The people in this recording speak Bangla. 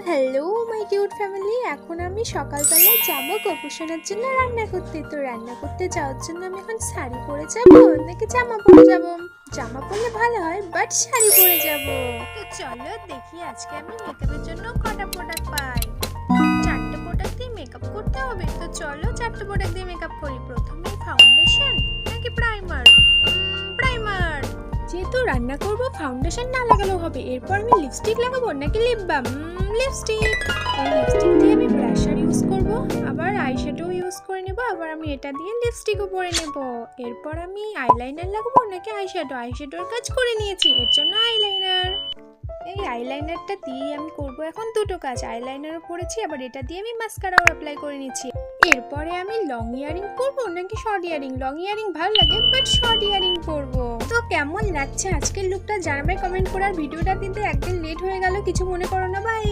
হ্যালো মাই কিউট ফ্যামিলি, এখন আমি সকালবেলা যাবো গবেষণার জন্য রান্না করতে। তো রান্না করতে যাওয়ার জন্য আমি এখন শাড়ি পরে যাব নাকি জামা পরে যাব? জামা পরলে ভালো হয়, বাট শাড়ি পরে যাব। তো চলো দেখি আজকে আমি মেকআপের জন্য কটা প্রোডাক্ট পাই। 4টে প্রোডাক্ট দিয়ে মেকআপ করতে হবে। তো চলো 4টে প্রোডাক্ট দিয়ে মেকআপ করি। প্রথমে ফাউন্ডেশন নাকি প্রাইমার? প্রাইমার। যেহেতু রান্না করব ফাউন্ডেশন না লাগালেও হবে। এরপর আমি লিপস্টিক লাগাবো নাকি লিপ বাম? লিপস্টিক। এই লিপস্টিক দিয়ে আমি ব্লাশার ইউজ করব, আবার আইশ্যাডো ইউজ করে নেব, আবার আমি এটা দিয়ে লিপস্টিকও পরে নেব। এরপর আমি আইলাইনার লাগাবো নাকি আইশ্যাডো? আইশ্যাডোর কাজ করে নিয়েছি, এর জন্য আইলাইনার। এই আইলাইনারটা দিয়ে আমি করব এখন দুটো কাজ। আইলাইনারও পরেছি, আবার এটা দিয়ে আমি মাস্কারাও অ্যাপ্লাই করে নিচ্ছি। এরপরে আমি লং ইয়ারিং পরবো নাকি শর্ট ইয়ারিং? লং ইয়ারিং ভালো লাগে, বাট শর্ট ইয়ারিং পরবো। তো কেমন লাগছে আজকের লুকটা জানাবে কমেন্ট করে। আর ভিডিওটা দিতে একদিন লেট হয়ে গেল, কিছু মনে করো না। বাই।